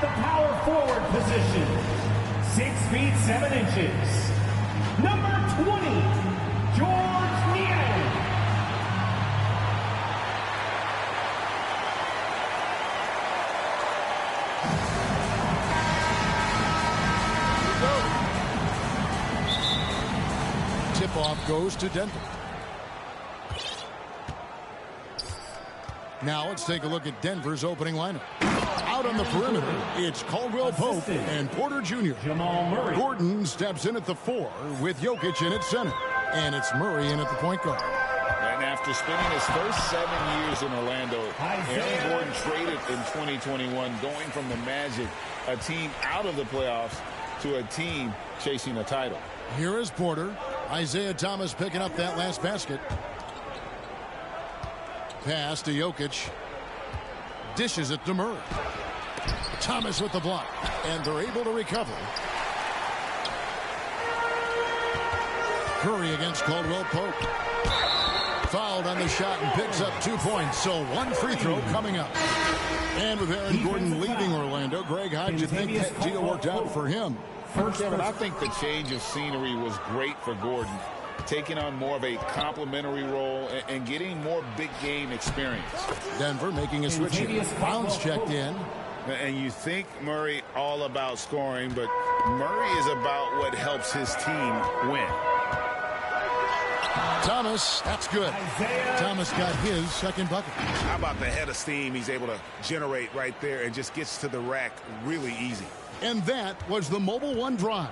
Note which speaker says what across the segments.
Speaker 1: the power forward position, 6 feet 7 inches, number 20, George Niang.
Speaker 2: Tip-off goes to Denver. Now let's take a look at Denver's opening lineup. Out on the perimeter, it's Caldwell Pope and Porter Jr.
Speaker 1: Jamal Murray.
Speaker 2: Gordon steps in at the 4 with Jokic in at center. And it's Murray in at the point guard.
Speaker 3: And after spending his first 7 years in Orlando, Aaron Gordon traded in 2021, going from the Magic, a team out of the playoffs, to a team chasing a title.
Speaker 2: Here is Porter. Isaiah Thomas picking up that last basket. Pass to Jokic. Dishes it to Murray. Thomas with the block. And they're able to recover. Curry against Caldwell Pope. Fouled on the shot and picks up 2 points. So one free throw coming up. And with Aaron Gordon leaving Orlando, Greg, how'd you think that deal worked out for him?
Speaker 3: Kevin, I think the change of scenery was great for Gordon, taking on more of a complimentary role and getting more big game experience.
Speaker 2: Denver making a switch here. Bounce checked in.
Speaker 3: And you think Murray all about scoring, but Murray is about what helps his team win.
Speaker 2: Thomas, that's good. Thomas got his second bucket.
Speaker 4: How about the head of steam he's able to generate right there and just gets to the rack really easy.
Speaker 2: And that was the Mobile One drive.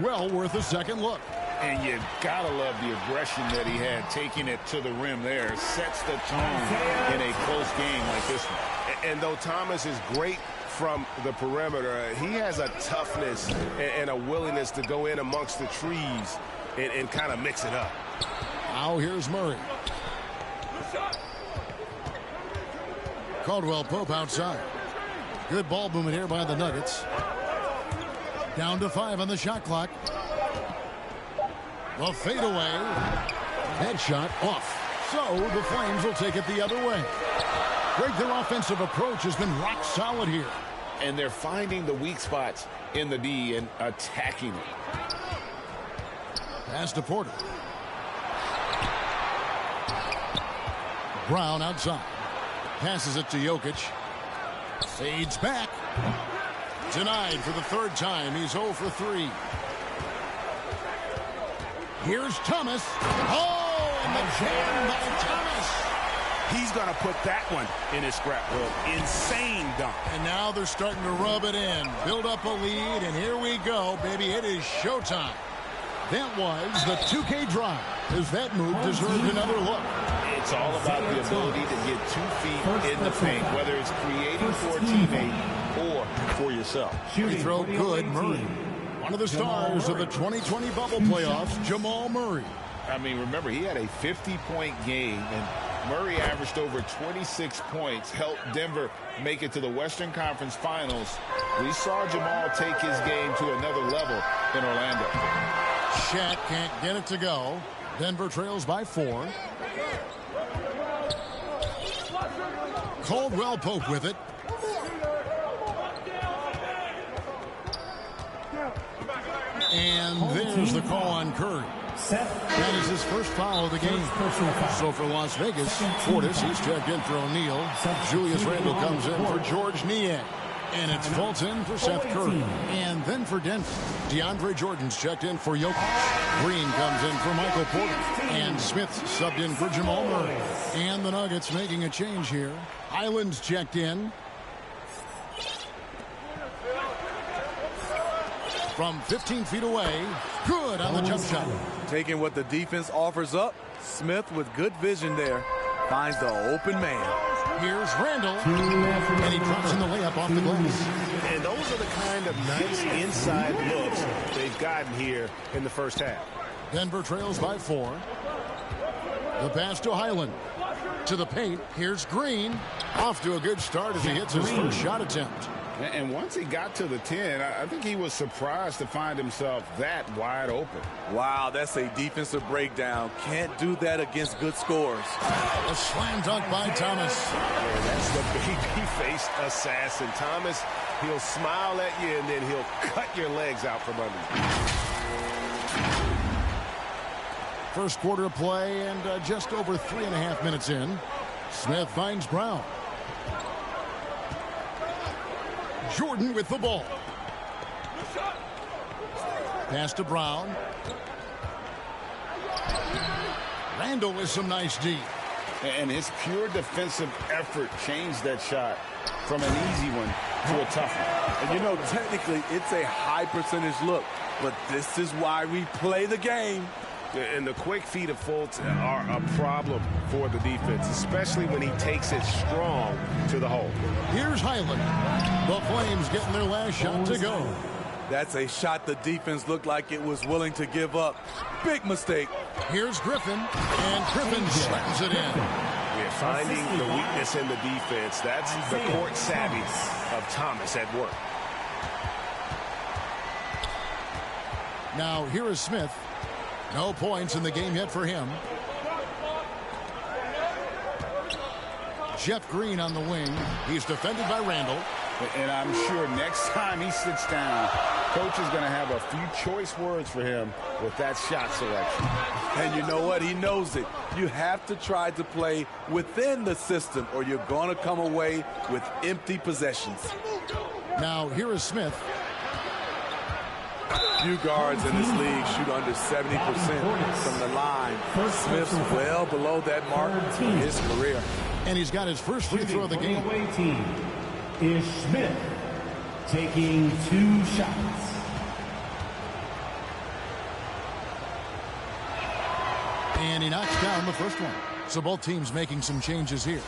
Speaker 2: Well worth a second look.
Speaker 3: And you gotta love the aggression that he had, taking it to the rim there. Sets the tone in a close game like this one.
Speaker 4: And though Thomas is great from the perimeter, he has a toughness and a willingness to go in amongst the trees and kind of mix it up.
Speaker 2: Now here's Murray. Caldwell Pope outside. Good ball movement here by the Nuggets. Down to 5 on the shot clock. The fadeaway. Headshot off. So the Flames will take it the other way. Greg, their offensive approach has been rock solid here.
Speaker 3: And they're finding the weak spots in the D and attacking it.
Speaker 2: Pass to Porter. Brown outside. Passes it to Jokic. Fades back. Denied for the third time. He's 0 for 3. Here's Thomas. Oh, and the jam by Thomas.
Speaker 4: He's going to put that one in his scrapbook. Insane dunk.
Speaker 2: And now they're starting to rub it in. Build up a lead, and here we go, baby. It is showtime. That was the 2K drive, as that move deserved another look.
Speaker 3: It's all about the ability to get 2 feet in the paint, whether it's creating for a teammate or for yourself.
Speaker 2: Free throw good, Murray. One of the stars of the 2020 bubble playoffs, Jamal Murray.
Speaker 3: I mean, remember, he had a 50-point game, and Murray averaged over 26 points, helped Denver make it to the Western Conference Finals. We saw Jamal take his game to another level in Orlando.
Speaker 2: Shaq can't get it to go. Denver trails by 4. Caldwell Pope with it. And there's the call on Curry. That is his first foul of the game. So for Las Vegas, Portis, he's checked in for O'Neal. Julius Randle comes in for George Niang. And it's Fulton for Seth Curry. And then for Denver, DeAndre Jordan's checked in for Jokic. Green comes in for Michael Porter. And Smith subbed in for Jamal Murray. And the Nuggets making a change here. Highland's checked in. From 15 feet away, good on the jump shot.
Speaker 5: Taking what the defense offers up, Smith with good vision there finds the open man.
Speaker 2: Here's Randle, and he drops in the layup off the glass.
Speaker 4: And those are the kind of nice inside looks they've gotten here in the first half.
Speaker 2: Denver trails by 4. The pass to Highland. To the paint, here's Green. Off to a good start as he hits his first shot attempt.
Speaker 3: And once he got to the 10, I think he was surprised to find himself that wide open.
Speaker 5: Wow, that's a defensive breakdown. Can't do that against good scores.
Speaker 2: A slam dunk by Thomas.
Speaker 4: Yeah, that's the baby-faced assassin. Thomas, he'll smile at you, and then he'll cut your legs out from under you.
Speaker 2: First quarter of play, and just over 3.5 minutes in. Smith finds Brown. Jordan with the ball. Pass to Brown. Randall with some nice D.
Speaker 3: And his pure defensive effort changed that shot from an easy one to a tough one.
Speaker 5: And you know, technically, it's a high percentage look, but this is why we play the game.
Speaker 4: And the quick feet of Fultz are a problem for the defense, especially when he takes it strong to the hole.
Speaker 2: Here's Highland. The Flames getting their last shot to go.
Speaker 5: That's a shot the defense looked like it was willing to give up. Big mistake.
Speaker 2: Here's Griffin, and Griffin slams it in.
Speaker 4: We're finding the weakness in the defense. That's the court savvy of Thomas at work.
Speaker 2: Now here is Smith. No points in the game yet for him. Jeff Green on the wing. He's defended by Randall.
Speaker 3: And I'm sure next time he sits down, coach is going to have a few choice words for him with that shot selection.
Speaker 5: And you know what? He knows it. You have to try to play within the system, or you're going to come away with empty possessions.
Speaker 2: Now here is Smith.
Speaker 5: Few guards in this league shoot under 70% from the line. Smith's well below that mark in his career.
Speaker 2: And he's got his first free throw of the game.
Speaker 1: Away team is Smith taking 2 shots.
Speaker 2: And he knocks down the first one. So both teams making some changes here.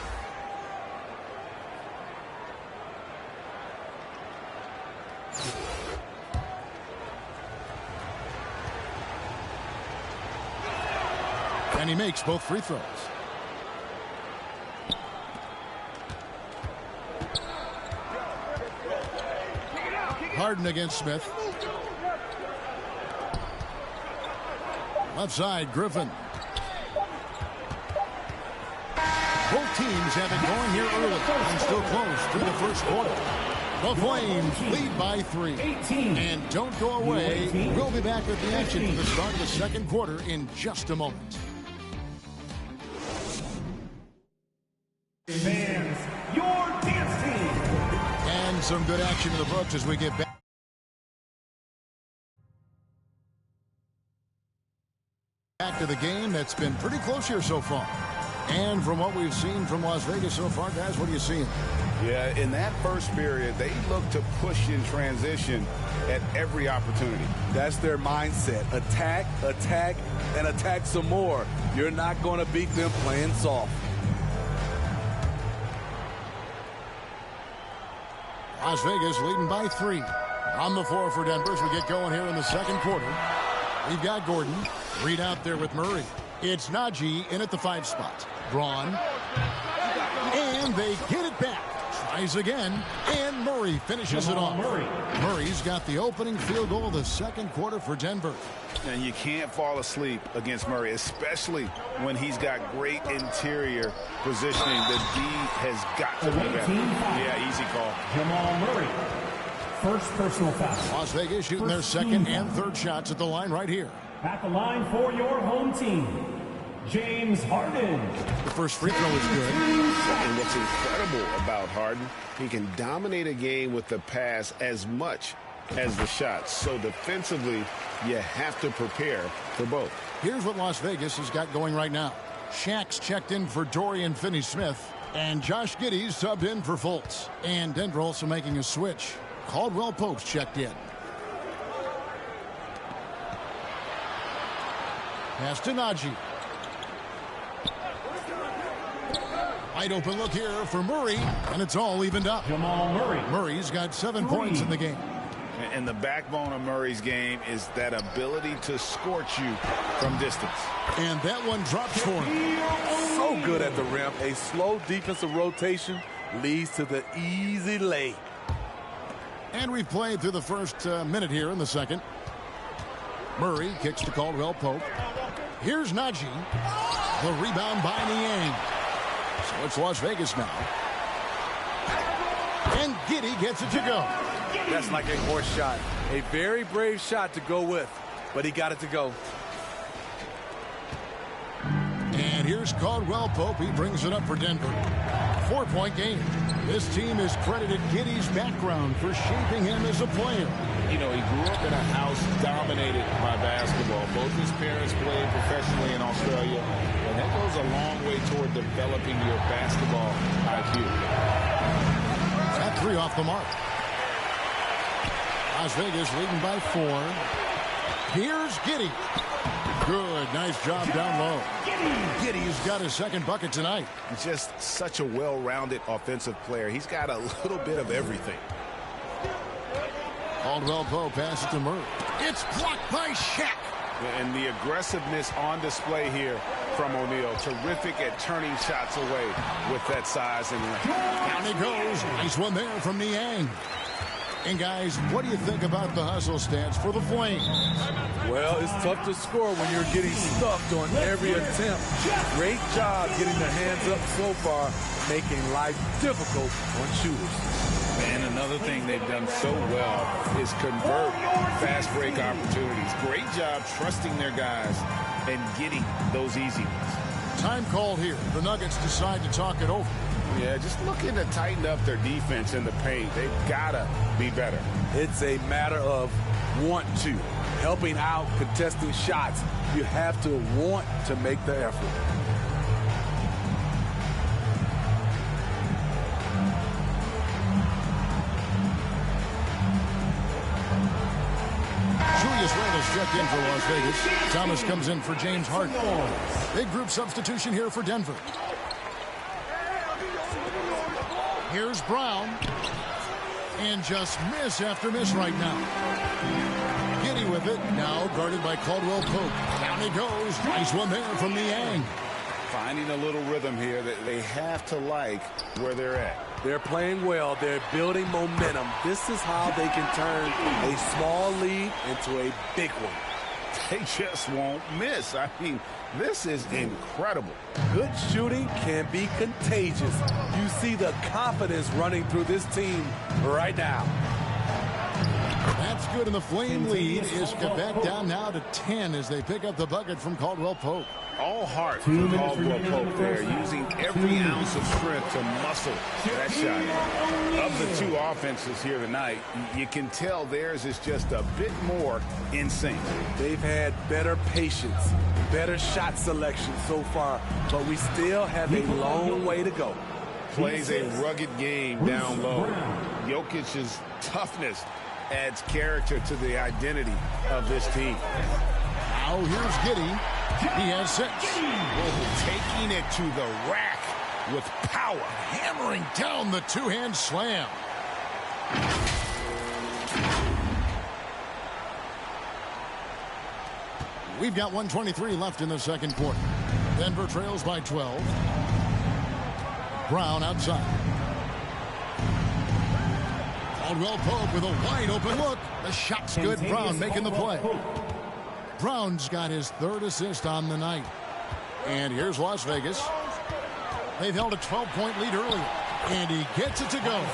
Speaker 2: And he makes both free throws. Harden against Smith. Left side, Griffin. Both teams have it going here early and still close through the first quarter. The Flames lead by 3. And don't go away. We'll be back with the action for the start of the second quarter in just a moment.
Speaker 1: Fans, your dance team.
Speaker 2: And some good action in the books as we get back to the game that's been pretty close here so far. And from what we've seen from Las Vegas so far, guys, what are you seeing?
Speaker 3: Yeah, in that first period, they look to push in transition at every opportunity.
Speaker 5: That's their mindset. Attack, attack, and attack some more. You're not going to beat them playing soft.
Speaker 2: Las Vegas leading by 3. On the floor for Denver as we get going here in the second quarter. We've got Gordon. Reed out there with Murray. It's Najee in at the 5 spot. Braun. And they get it back. Tries again. And Murray finishes it off. Murray's got the opening field goal of the second quarter for Denver.
Speaker 3: And you can't fall asleep against Murray, especially when he's got great interior positioning. The D has got to be better. Yeah, easy call.
Speaker 1: Jamal Murray. First personal foul.
Speaker 2: Las Vegas shooting their second and third shots at the line right here.
Speaker 1: At the line for your home team, James Harden.
Speaker 2: The first free throw is good.
Speaker 3: And what's incredible about Harden, he can dominate a game with the pass as much as the shots. So defensively, you have to prepare for both.
Speaker 2: Here's what Las Vegas has got going right now. Shaq's checked in for Dorian Finney-Smith, and Josh Giddey's subbed in for Fultz. And Denver also making a switch. Caldwell Pope checked in. Pass to Najee. Wide open look here for Murray, and it's all evened up.
Speaker 1: Jamal Murray.
Speaker 2: Murray's got 7 points in the game.
Speaker 3: And the backbone of Murray's game is that ability to scorch you from distance.
Speaker 2: And that one drops for him.
Speaker 5: So good at the rim. A slow defensive rotation leads to the easy lay.
Speaker 2: And we've played through the first minute here in the second. Murray kicks to Caldwell Pope. Here's Najee. The rebound by Niang. So it's Las Vegas now. And Giddey gets it to go.
Speaker 5: That's like a horse shot. A very brave shot to go with, but he got it to go.
Speaker 2: And here's Caldwell Pope. He brings it up for Denver. 4-point game. This team has credited Giddey's background for shaping him as a player.
Speaker 3: You know, he grew up in a house dominated by basketball. Both his parents played professionally in Australia, and that goes a long way toward developing your basketball IQ.
Speaker 2: That three off the mark. Las Vegas leading by 4. Here's Giddey. Good, nice job down low. Giddey's got his second bucket tonight.
Speaker 4: He's just such a well-rounded offensive player. He's got a little bit of everything.
Speaker 2: Caldwell Pope passes to Murray. It's blocked by Shaq.
Speaker 4: And the aggressiveness on display here from O'Neal. Terrific at turning shots away with that size and length.
Speaker 2: Down he goes. Nice one there from Niang. And guys, what do you think about the hustle stats for the Flames?
Speaker 5: Well, it's tough to score when you're getting stuffed on every attempt. Great job getting the hands up so far, making life difficult on shooters.
Speaker 3: And another thing they've done so well is convert fast break opportunities. Great job trusting their guys and getting those easy ones.
Speaker 2: Time called here. The Nuggets decide to talk it over.
Speaker 4: Yeah, just looking to tighten up their defense in the paint. They've got to be better.
Speaker 5: It's a matter of want to. Helping out, contesting shots. You have to want to make the effort.
Speaker 2: Julius Randle's checked in for Las Vegas. Thomas comes in for James Harden. Big group substitution here for Denver. Here's Brown. And just miss after miss right now. Giddey with it. Now guarded by Caldwell Pope. Down he goes. Nice one there from Niang.
Speaker 3: Finding a little rhythm here that they have to like where they're at.
Speaker 5: They're playing well. They're building momentum. This is how they can turn a small lead into a big one.
Speaker 3: They just won't miss. I mean, this is incredible.
Speaker 5: Good shooting can be contagious. You see the confidence running through this team right now.
Speaker 2: That's good, and the Flame lead is back down now to 10 as they pick up the bucket from Caldwell Pope.
Speaker 3: All heart from Caldwell Pope there, using every ounce of strength to muscle that shot. Of the two offenses here tonight, you can tell theirs is just a bit more in sync.
Speaker 5: They've had better patience, better shot selection so far, but we still have a long way to go.
Speaker 3: Plays a rugged game down low. Jokic's toughness adds character to the identity of this team.
Speaker 2: Now here's Giddey. He has 6.
Speaker 3: Taking it to the rack with power.
Speaker 2: Hammering down the two-hand slam. We've got 1:23 left in the second quarter. Denver trails by 12. Brown outside. Caldwell Pope with a wide open look. The shot's good. Brown making the play. Brown's got his 3rd assist on the night. And here's Las Vegas. They've held a 12-point lead earlier. And he gets it to go.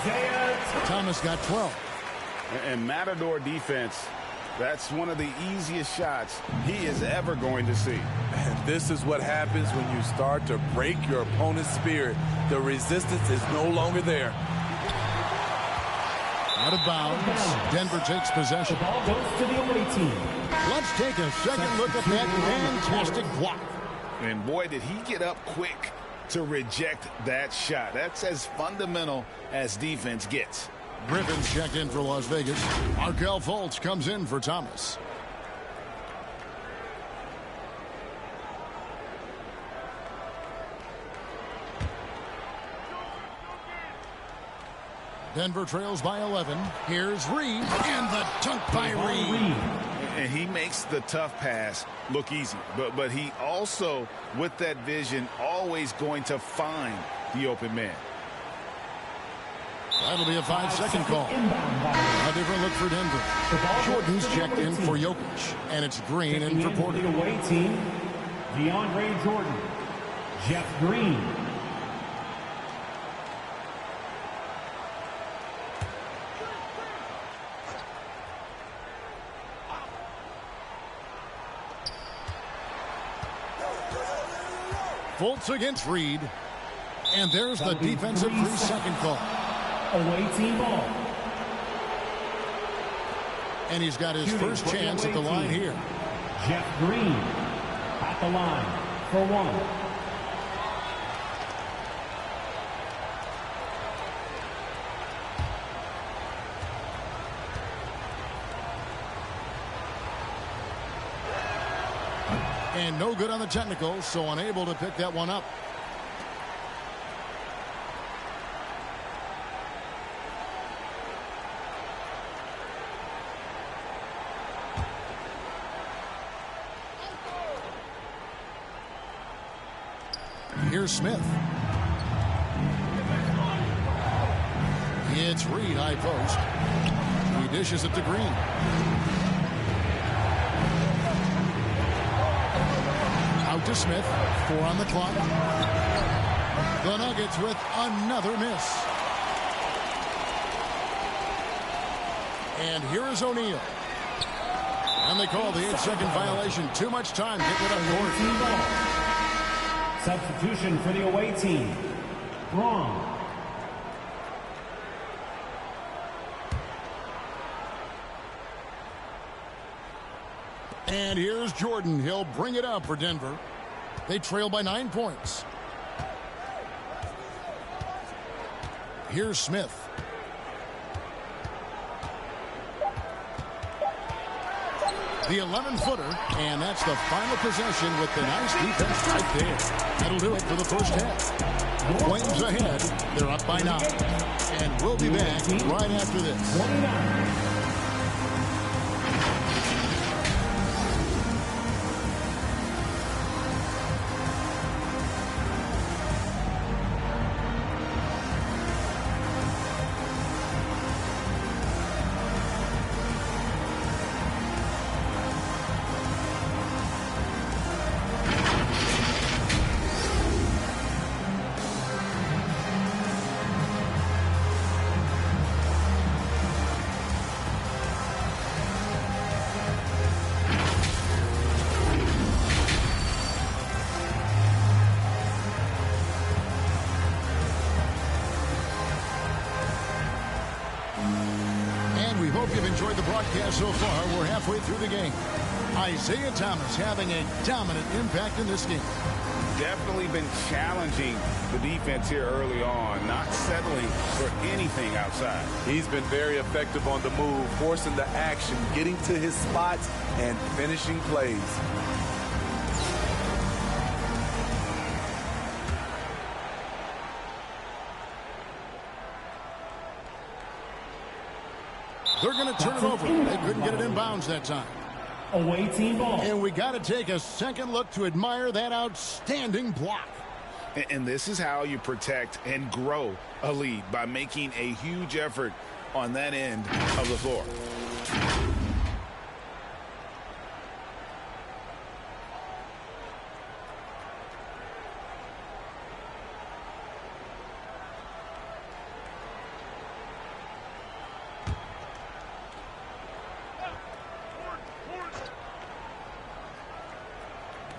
Speaker 2: Thomas got 12.
Speaker 4: And Matador defense, that's one of the easiest shots he is ever going to see.
Speaker 5: And this is what happens when you start to break your opponent's spirit. The resistance is no longer there.
Speaker 2: Out of bounds. Denver takes possession.
Speaker 1: The ball goes to the away team.
Speaker 2: Let's take a second look at that fantastic block.
Speaker 3: And boy, did he get up quick to reject that shot. That's as fundamental as defense gets.
Speaker 2: Griffin's checked in for Las Vegas. Markel Fultz comes in for Thomas. Denver trails by 11. Here's Reed, and the dunk by Reed.
Speaker 3: And he makes the tough pass look easy. But he also, with that vision, always going to find the open man.
Speaker 2: That'll be a 5-second call. A different look for Denver. Jordan's checked in for Jokic, and it's Green in for Porter.
Speaker 1: The away team, DeAndre Jordan, Jeff Green.
Speaker 2: Fultz against Reed. And there's the defensive 3-second call.
Speaker 1: Away team ball.
Speaker 2: And he's got his first chance at the line here.
Speaker 1: Jeff Green at the line for one.
Speaker 2: And no good on the technical, so unable to pick that one up. Here's Smith. It's Reed, high post. He dishes it to Green. Out to Smith. 4 on the clock. The Nuggets with another miss. And here is O'Neal. And they call the 8-second violation. Too much time getting it up court.
Speaker 1: Substitution for the away team. Wrong.
Speaker 2: And here's Jordan. He'll bring it up for Denver. They trail by 9 points. Here's Smith. The 11-footer, and that's the final possession with the nice defense right there. That'll do it for the first half. Flames ahead. They're up by 9. And we'll be back right after this.
Speaker 1: 29.
Speaker 2: So far, we're halfway through the game. Isaiah Thomas having a dominant impact in this game.
Speaker 3: Definitely been challenging the defense here early on, not settling for anything outside.
Speaker 5: He's been very effective on the move, forcing the action, getting to his spots, and finishing plays.
Speaker 2: They're going to turn it over. They couldn't get it in bounds that time.
Speaker 1: Away team ball.
Speaker 2: And we got to take a second look to admire that outstanding block.
Speaker 3: And this is how you protect and grow a lead, by making a huge effort on that end of the floor.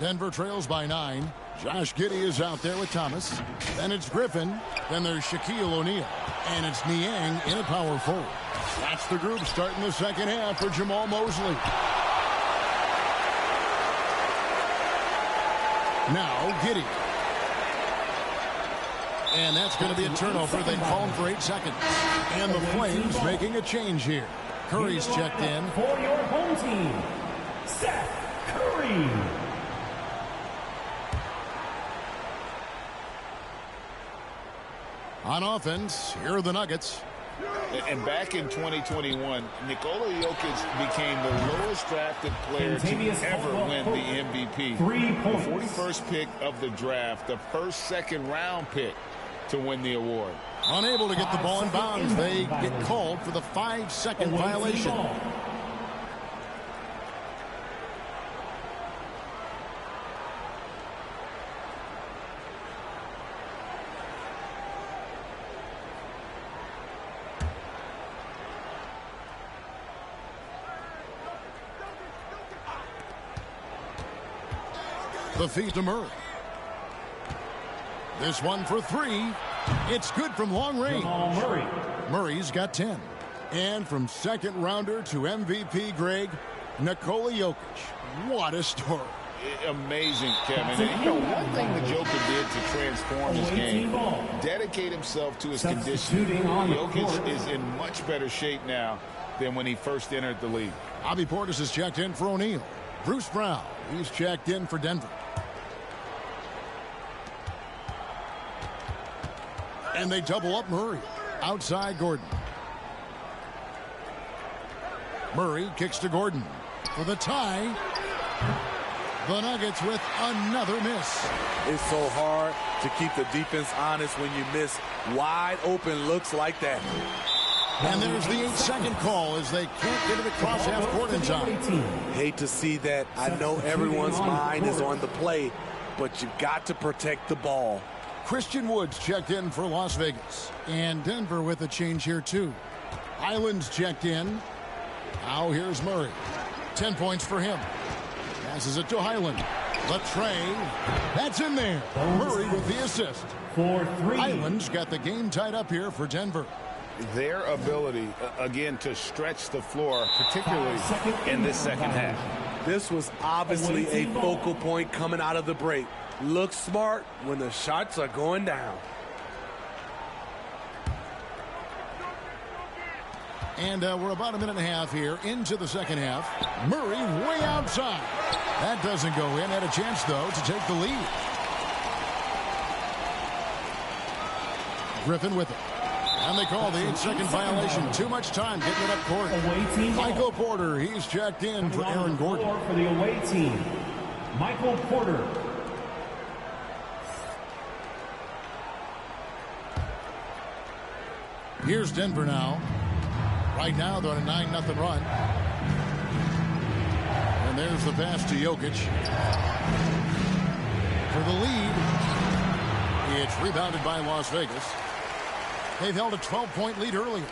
Speaker 2: Denver trails by 9. Josh Giddey is out there with Thomas. Then it's Griffin. Then there's Shaquille O'Neal. And it's Niang in a power forward. That's the group starting the second half for Jamal Mosley. Now Giddey. And that's going to be a turnover. They call him for 8 seconds. And the Flames making a change here. Curry's checked in.
Speaker 1: For your home team, Seth Curry.
Speaker 2: On offense, here are the Nuggets.
Speaker 3: And back in 2021, Nikola Jokic became the lowest drafted player to ever win the MVP. The 41st pick of the draft, the first second-round pick to win the award.
Speaker 2: Unable to get the ball in bounds, they get called for the 5-second violation. The feed to Murray. This one for three. It's good from long range. Murray's got 10. And from second rounder to MVP, Greg, Nikola Jokic. What a story.
Speaker 3: Amazing, Kevin. And, you know, one thing the Joker did to transform his game, dedicate himself to his conditioning. Jokic is in much better shape now than when he first entered the league.
Speaker 2: Bobby Portis is checked in for O'Neal. Bruce Brown, he's checked in for Denver. And they double up Murray. Outside Gordon. Murray kicks to Gordon for the tie. The Nuggets with another miss.
Speaker 5: It's so hard to keep the defense honest when you miss wide open looks like that.
Speaker 2: And there's the 8-second call as they can't get it across half court in time.
Speaker 5: Hate to see that. I know everyone's mind is on the play, but you've got to protect the ball.
Speaker 2: Christian Woods checked in for Las Vegas. And Denver with a change here, too. Island's checked in. Now here's Murray. 10 points for him. Passes it to Highland. The tray. That's in there. Murray with the assist.
Speaker 1: For three.
Speaker 2: Highland's got the game tied up here for Denver.
Speaker 3: Their ability, again, to stretch the floor, particularly in this second half.
Speaker 5: This was obviously a focal point coming out of the break. Look smart when the shots are going down.
Speaker 2: And we're about a minute and a half here into the second half. Murray way outside. That doesn't go in. Had a chance, though, to take the lead. Griffin with it. And they call the 8-second violation. Too much time getting it up court. Michael Porter, he's checked in for Aaron Gordon.
Speaker 1: For the away team, Michael Porter.
Speaker 2: Here's Denver now. Right now, they're on a 9-0 run. And there's the pass to Jokic. For the lead. It's rebounded by Las Vegas. They've held a 12-point lead earlier.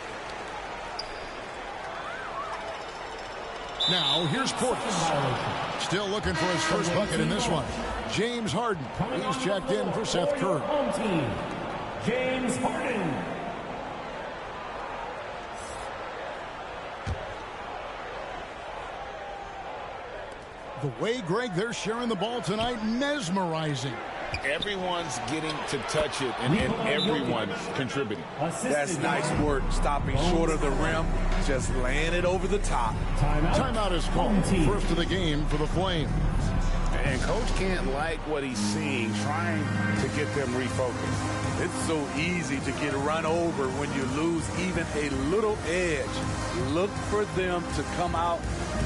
Speaker 2: Now, here's Portis. Still looking for his first bucket in this one. James Harden. He's checked in for Seth Curry.
Speaker 1: Home team, James Harden.
Speaker 2: The way, Greg, they're sharing the ball tonight, mesmerizing.
Speaker 3: Everyone's getting to touch it, and everyone's contributing.
Speaker 5: That's nice work, stopping short of the rim, just laying it over the top.
Speaker 2: Timeout is called. First of the game for the Flames.
Speaker 3: And Coach can't like what he's seeing, trying to get them refocused.
Speaker 5: It's so easy to get run over when you lose even a little edge. Look for them to come out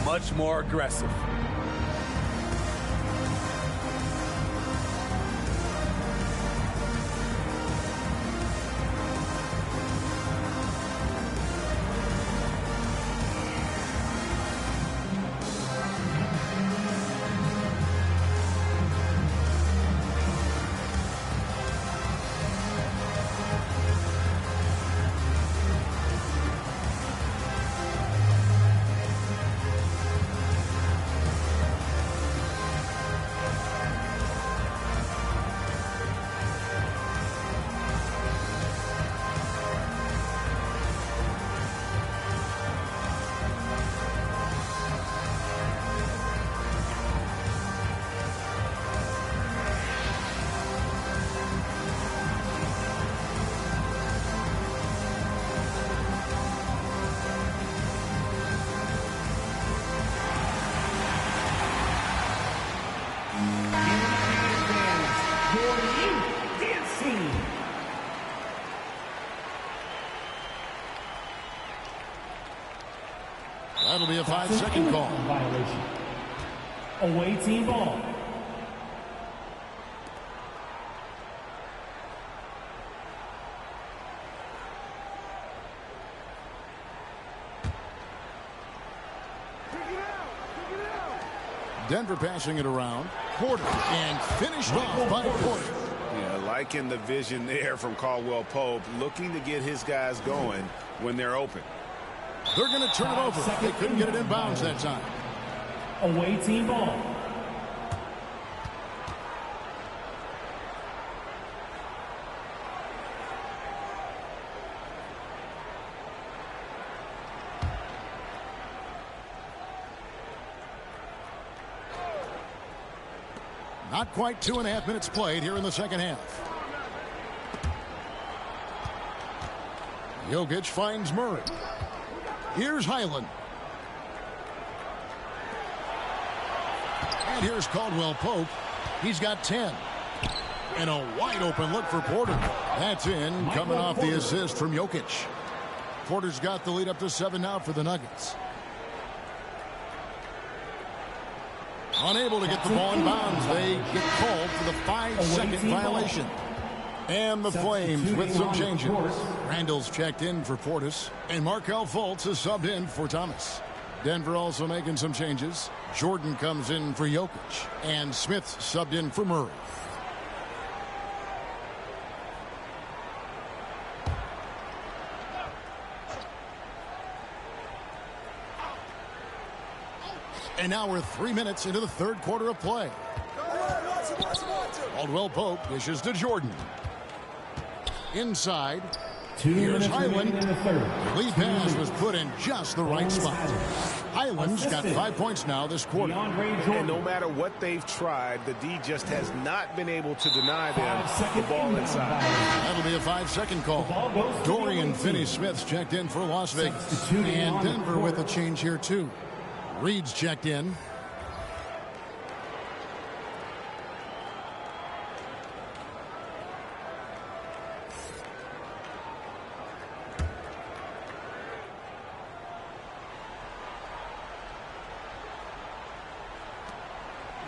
Speaker 5: much more aggressive.
Speaker 2: That'll be a 5-second call.
Speaker 1: Violation. Away team ball.
Speaker 2: Denver passing it around. Porter, and finished off by Porter.
Speaker 4: Yeah, liking the vision there from Caldwell Pope, looking to get his guys going when they're open.
Speaker 2: They're going to turn it over. They couldn't get it in bounds that time.
Speaker 1: Away team ball.
Speaker 2: Not quite 2.5 minutes played here in the second half. Jokic finds Murray. Here's Highland. And here's Caldwell Pope. He's got 10. And a wide open look for Porter. That's in, coming off the assist from Jokic. Porter's got the lead up to 7 now for the Nuggets. Unable to get the ball in bounds. They get called for the 5-second violation. And the Flames with some changes. Randall's checked in for Portis. And Markelle Fultz is subbed in for Thomas. Denver also making some changes. Jordan comes in for Jokic. And Smith's subbed in for Murray. And now we're 3 minutes into the third quarter of play. Caldwell Pope dishes to Jordan. Inside. Here's Highland. The lead pass was put in just the right spot. Highland's got 5 points now this quarter.
Speaker 4: And no matter what they've tried, the D just has not been able to deny them the ball inside.
Speaker 2: That'll be a 5-second call. Dorian Finney-Smith's checked in for Las Vegas. And Denver with a change here too. Reed's checked in.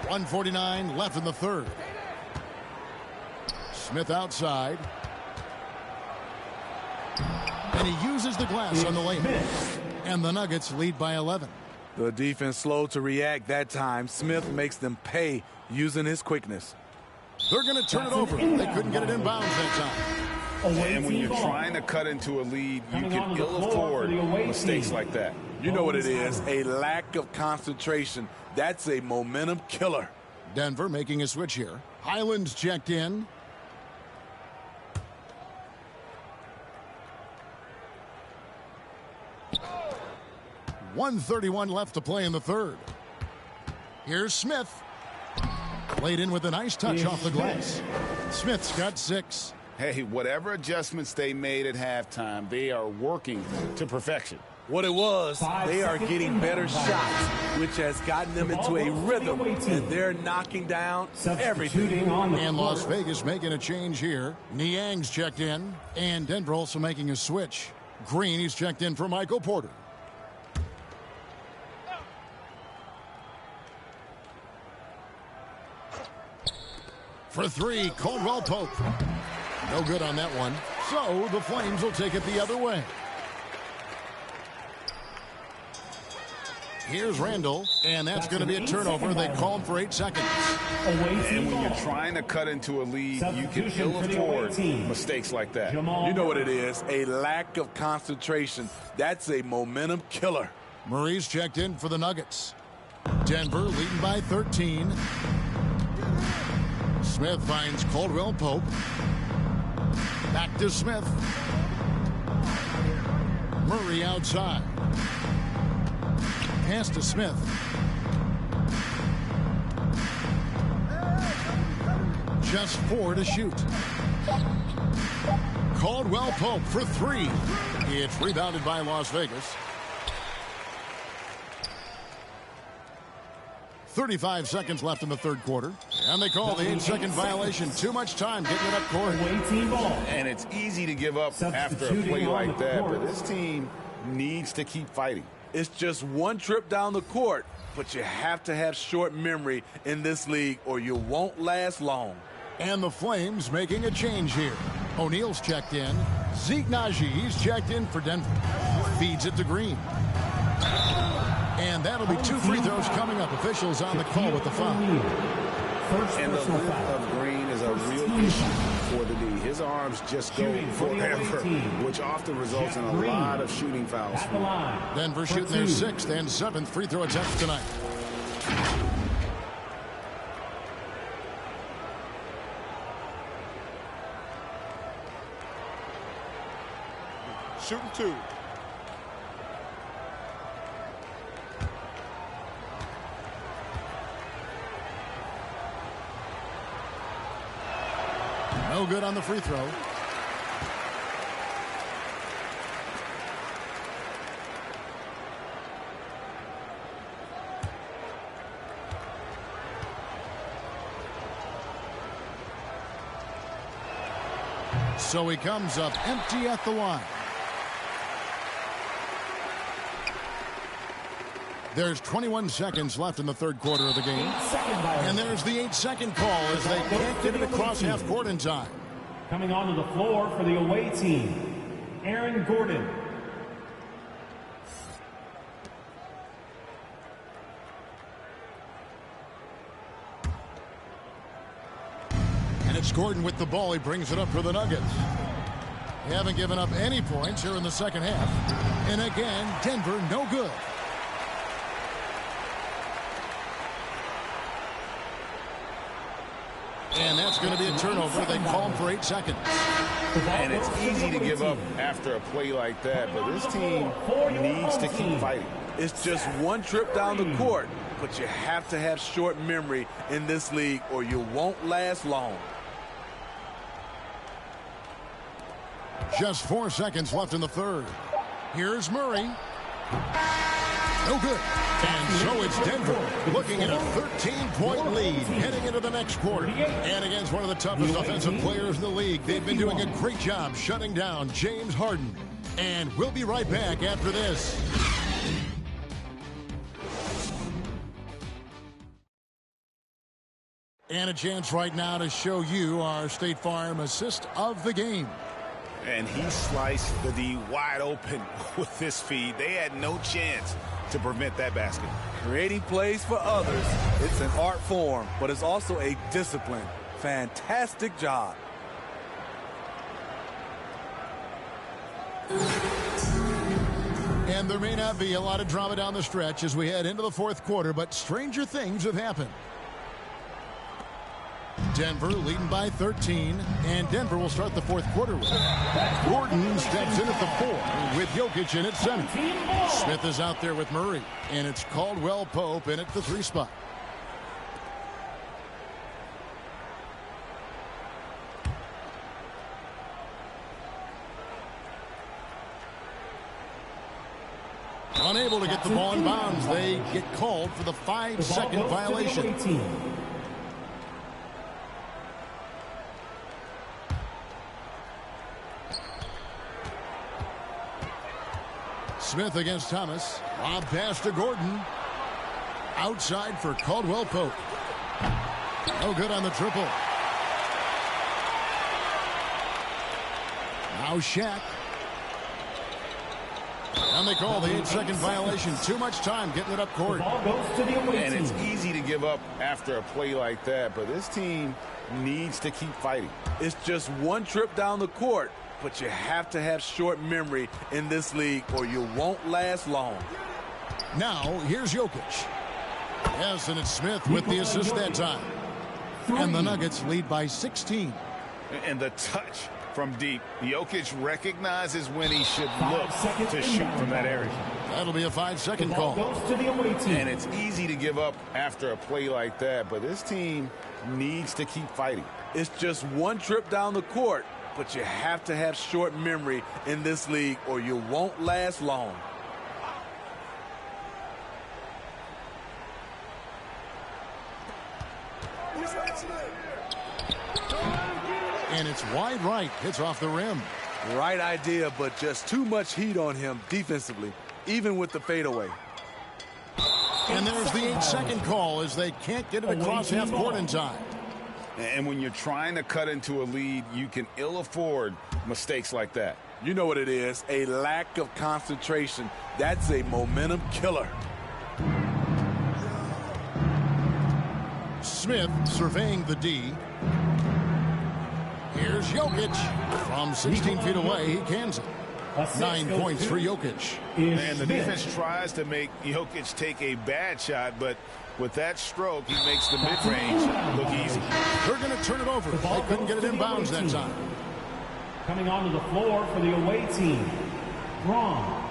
Speaker 2: .149 left in the third. Smith outside. And he uses the glass on the lane. And the Nuggets lead by 11.
Speaker 5: The defense slow to react that time. Smith makes them pay using his quickness.
Speaker 2: They're going to turn it over. They couldn't get it in bounds that time.
Speaker 3: And when you're trying to cut into a lead, you can ill afford mistakes like that.
Speaker 5: You know what it is, a lack of concentration. That's a momentum killer.
Speaker 2: Denver making a switch here. Highland's checked in. .131 left to play in the third. Here's Smith. Laid in with a nice touch off the glass. Smith's got 6.
Speaker 3: Hey, whatever adjustments they made at halftime, they are working to perfection.
Speaker 5: What it was, they are getting better shots, which has gotten them into a rhythm, and they're knocking down everything.
Speaker 2: And Las Vegas making a change here. Niang's checked in, and Denver also making a switch. Green, he's checked in for Michael Porter. For 3, Caldwell Pope. No good on that one. So the Flames will take it the other way. Here's Randall, and that's going to be a turnover. They called for 8 seconds.
Speaker 3: And when you're trying to cut into a lead, you can ill afford mistakes like that.
Speaker 5: You know what it is, a lack of concentration. That's a momentum killer.
Speaker 2: Murray's checked in for the Nuggets. Denver leading by 13. Smith finds Caldwell Pope. Back to Smith. Murray outside. Pass to Smith. Just 4 to shoot. Caldwell Pope for 3. It's rebounded by Las Vegas. 35 seconds left in the third quarter. And they call the 8-second violation. Too much time getting it up court.
Speaker 3: And it's easy to give up after a play like that, but this team needs to keep fighting.
Speaker 5: It's just one trip down the court, but you have to have short memory in this league or you won't last long.
Speaker 2: And the Flames making a change here. O'Neal's checked in. Zeke Naji, he's checked in for Denver. Feeds it to Green. And that'll be 2 free throws coming up. Officials on the call with the foul.
Speaker 4: And the length of Green is a real issue for the D. His arms just go forever, which often results in a lot of shooting fouls.
Speaker 2: Denver shooting their 6th and 7th free throw attempts tonight.
Speaker 3: Shooting 2.
Speaker 2: No good on the free throw. So he comes up empty at the line. There's 21 seconds left in the 3rd quarter of the game. And there's the 8-second call as they can't get it across half court in time.
Speaker 1: Coming onto the floor for the away team, Aaron Gordon.
Speaker 2: And it's Gordon with the ball. He brings it up for the Nuggets. They haven't given up any points here in the 2nd half. And again, Denver no good. And that's going to be a turnover. They call him for 8 seconds.
Speaker 3: And it's easy to give up after a play like that, but this team needs to keep fighting.
Speaker 5: It's just one trip down the court, but you have to have short memory in this league or you won't last long.
Speaker 2: Just 4 seconds left in the 3rd. Here's Murray. No good. And so it's Denver looking at a 13-point lead heading into the next quarter. And against one of the toughest offensive players in the league, they've been doing a great job shutting down James Harden. And we'll be right back after this. And a chance right now to show you our State Farm assist of the game.
Speaker 3: And he sliced the D wide open with this feed. They had no chance to prevent that basket.
Speaker 5: Creating plays for others, it's an art form, but it's also a discipline. Fantastic job.
Speaker 2: And there may not be a lot of drama down the stretch as we head into the 4th quarter, but stranger things have happened. Denver leading by 13, and Denver will start the 4th quarter with Gordon steps in at the 4 with Jokic in at center. Smith is out there with Murray, and it's Caldwell Pope in at the 3 spot. Unable to get the ball in bounds. They get called for the 5-second violation. Smith against Thomas. Lob pass to Gordon. Outside for Caldwell Pope. No good on the triple. Now Shaq. And they call the 8-second violation. Too much time getting it up court.
Speaker 3: And it's easy to give up after a play like that, but this team needs to keep fighting.
Speaker 5: It's just one trip down the court, but you have to have short memory in this league or you won't last long.
Speaker 2: Now, here's Jokic. Yes, and it's Smith with the assist that time. And the Nuggets lead by 16.
Speaker 3: And the touch from deep. Jokic recognizes when he should look to shoot from that area.
Speaker 2: That'll be a 5-second call.
Speaker 3: And it's easy to give up after a play like that, but this team needs to keep fighting.
Speaker 5: It's just one trip down the court, but you have to have short memory in this league or you won't last long.
Speaker 2: And it's wide right. Hits off the rim.
Speaker 5: Right idea, but just too much heat on him defensively. even with the fadeaway.
Speaker 2: And there's the 8-second call as they can't get it across half court in time.
Speaker 3: And when you're trying to cut into a lead, you can ill afford mistakes like that.
Speaker 5: You know what it is, a lack of concentration. That's a momentum killer.
Speaker 2: Smith surveying the D. Here's Jokic. From 16 feet away, he cans it. 9 points for Jokic.
Speaker 3: And the defense tries to make Jokic take a bad shot, but with that stroke, he makes the mid-range look easy.
Speaker 2: They're going to turn it over. They couldn't get it in bounds that time.
Speaker 1: Coming onto the floor for the away team, Braun.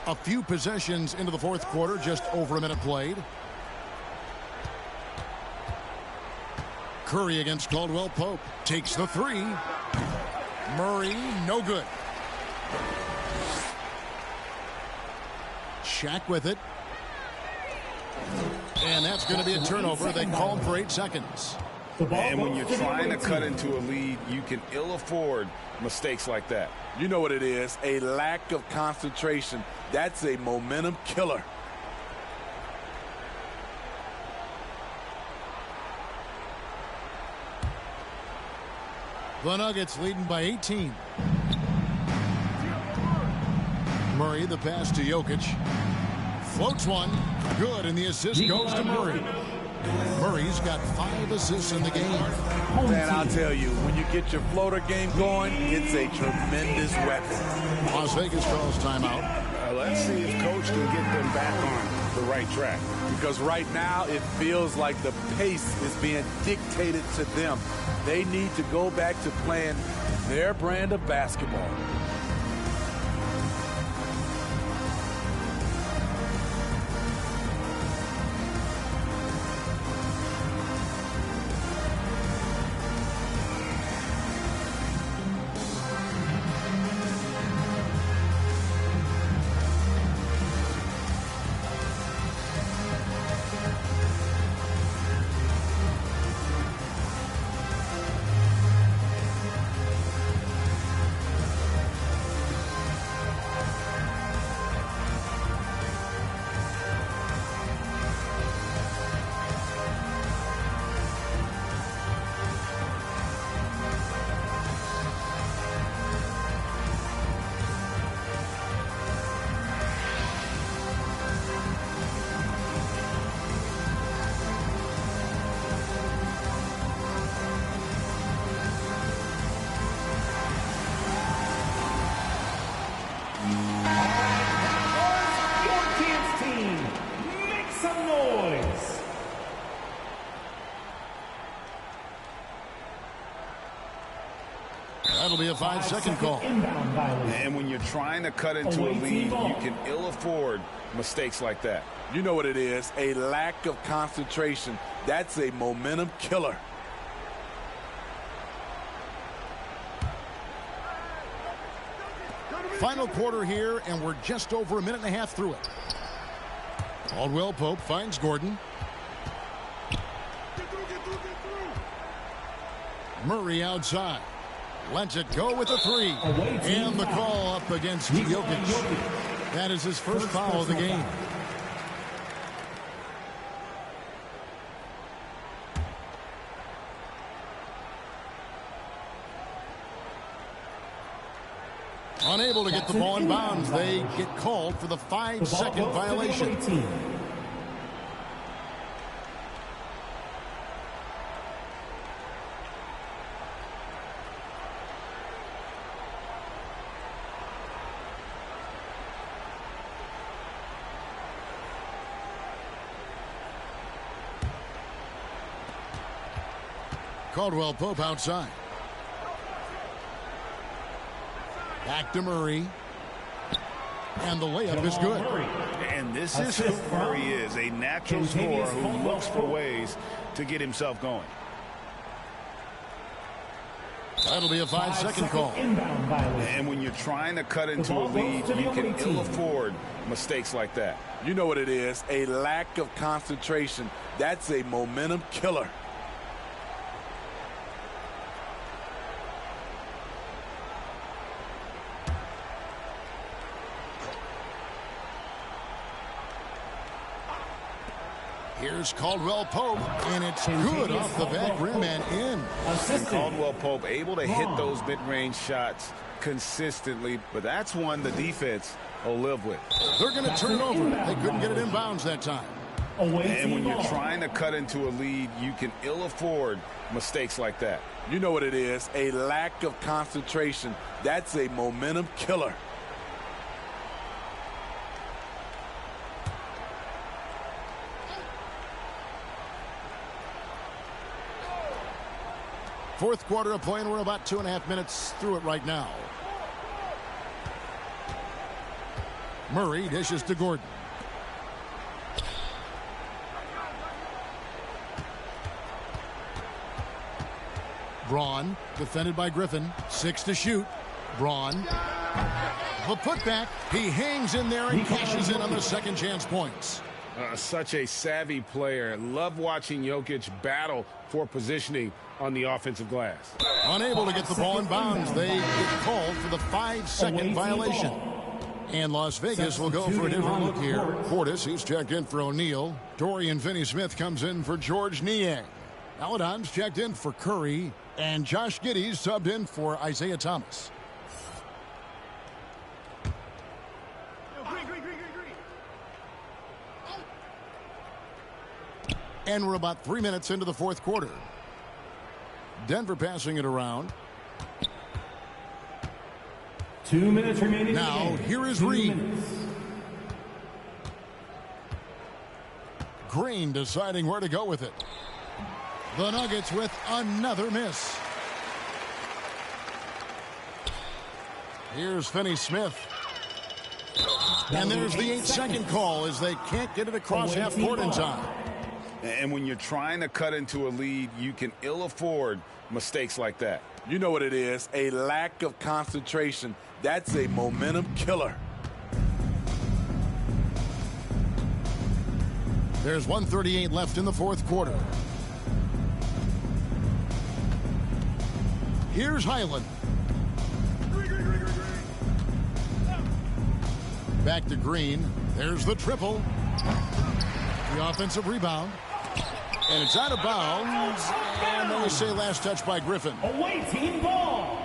Speaker 2: A few possessions into the fourth quarter, just over a minute played. Curry against Caldwell Pope. Takes the three. Murray, no good. Shaq with it. And that's going to be a turnover. They called for 8 seconds.
Speaker 3: And when you're trying to cut into a lead, you can ill afford mistakes like that.
Speaker 5: You know what it is, a lack of concentration. That's a momentum killer.
Speaker 2: The Nuggets leading by 18. Murray, the pass to Jokic. Floats one. Good, and the assist goes to Murray. Murray's got 5 assists in the game.
Speaker 5: Man, I'll tell you, when you get your floater game going, it's a tremendous weapon.
Speaker 2: Las Vegas calls timeout.
Speaker 4: Let's see if Coach can get them back on the right track.
Speaker 5: Because right now, it feels like the pace is being dictated to them. They need to go back to playing their brand of basketball.
Speaker 2: That'll be a 5-second call.
Speaker 3: And when you're trying to cut into a lead, you can ill afford mistakes like that.
Speaker 5: You know what it is, a lack of concentration. That's a momentum killer.
Speaker 2: Final quarter here, and we're just over a minute and a half through it. Caldwell Pope finds Gordon. Murray outside. Lets it go with a three. And the call up against Jokic. That is his first foul of the game. Unable to get the ball in bounds. They get called for the 5-second violation. Caldwell Pope outside. Back to Murray. And the layup is good.
Speaker 3: And this is who Murray is, a natural scorer who looks for ways to get himself going.
Speaker 2: That'll be a 5-second call.
Speaker 1: Inbound violation.
Speaker 3: And when you're trying to cut into a lead, you can ill afford mistakes like that.
Speaker 5: You know what it is, a lack of concentration. That's a momentum killer.
Speaker 2: Here's Caldwell Pope, and it's good off the back rim and in.
Speaker 3: And Caldwell Pope able to hit those mid-range shots consistently, but that's one the defense will live with.
Speaker 2: They're going to turn over. They couldn't get it in bounds that time.
Speaker 3: And when you're trying to cut into a lead, you can ill afford mistakes like that.
Speaker 5: You know what it is, a lack of concentration. That's a momentum killer.
Speaker 2: Fourth quarter of play, and we're about 2.5 minutes through it right now. Murray dishes to Gordon. Braun, defended by Griffin. 6 to shoot. Braun. The putback. He hangs in there and cashes in on the second chance points.
Speaker 3: Such a savvy player. Love watching Jokic battle for positioning on the offensive glass.
Speaker 2: Unable to get the ball in bounds. They get called for the 5-second violation. And Las Vegas will go for a different look here. Portis, he's checked in for O'Neal. Dorian Finney-Smith comes in for George Niang. Aladon's checked in for Curry. And Josh Giddey's subbed in for Isaiah Thomas. And we're about 3 minutes into the fourth quarter. Denver passing it around.
Speaker 1: 2 minutes remaining.
Speaker 2: Now, here is Reed. Green deciding where to go with it. The Nuggets with another miss. Here's Finney-Smith. And there's the 8-second call as they can't get it across half court in time.
Speaker 3: And when you're trying to cut into a lead, you can ill afford mistakes like that.
Speaker 5: You know what it is, a lack of concentration. That's a momentum killer.
Speaker 2: There's 1:38 left in the fourth quarter. Here's Highland. Back to Green. There's the triple. The offensive rebound. And it's out of bounds. And then we say last touch by Griffin.
Speaker 1: Away team ball.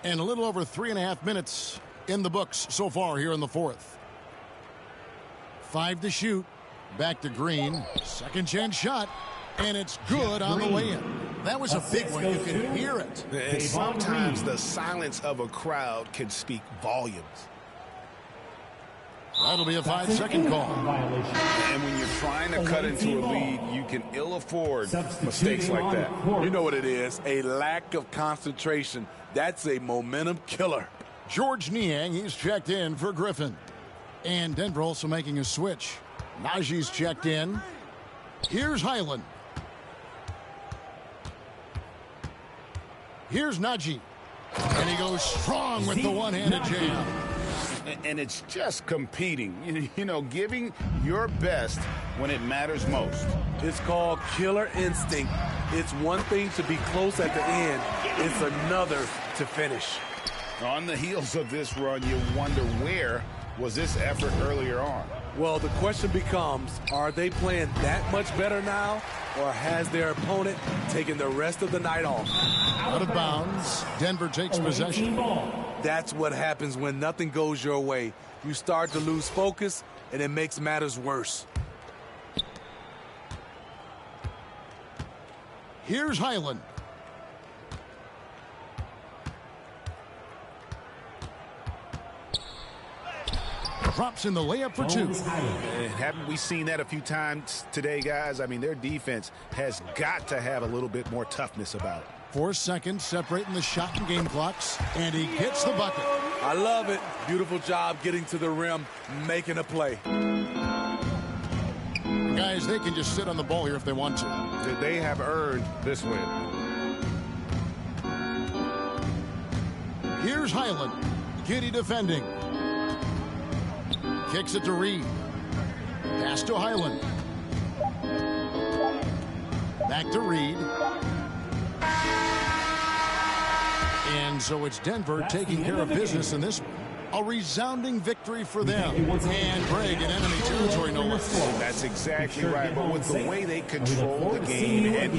Speaker 2: And a little over 3.5 minutes in the books so far here in the fourth. 5 to shoot. Back to Green. Second chance shot. And it's good on the way in. That was a big one. You could hear it.
Speaker 4: And sometimes the silence of a crowd can speak volumes.
Speaker 2: That'll be a 5-second call.
Speaker 3: And when you're trying to cut into a lead, you can ill afford mistakes like that.
Speaker 5: You know what it is, a lack of concentration. That's a momentum killer.
Speaker 2: George Niang, he's checked in for Griffin. And Denver also making a switch. Najee's checked in. Here's Highland. Here's Najee. And he goes strong with the one-handed jam.
Speaker 3: And it's just competing, you know, giving your best when it matters most.
Speaker 5: It's called killer instinct. It's one thing to be close at the end. It's another to finish.
Speaker 3: On the heels of this run, you wonder where was this effort earlier on?
Speaker 5: Well, the question becomes, are they playing that much better now, or has their opponent taken the rest of the night off?
Speaker 2: Out of bounds. Denver takes possession.
Speaker 5: That's what happens when nothing goes your way. You start to lose focus, and it makes matters worse.
Speaker 2: Here's Highland. Drops in the layup for 2.
Speaker 3: And haven't we seen that a few times today, guys? I mean, their defense has got to have a little bit more toughness about it.
Speaker 2: 4 seconds separating the shot and game clocks, and he gets the bucket.
Speaker 5: I love it. Beautiful job getting to the rim, making a play.
Speaker 2: Guys, they can just sit on the ball here if they want to.
Speaker 6: They have earned this win.
Speaker 2: Here's Highland. Giddy defending. Kicks it to Reed. Pass to Highland. Back to Reed. And so it's Denver taking care of business in this one. A resounding victory for them. And Greg in enemy territory, no less.
Speaker 3: That's exactly right. But with the way they control the game and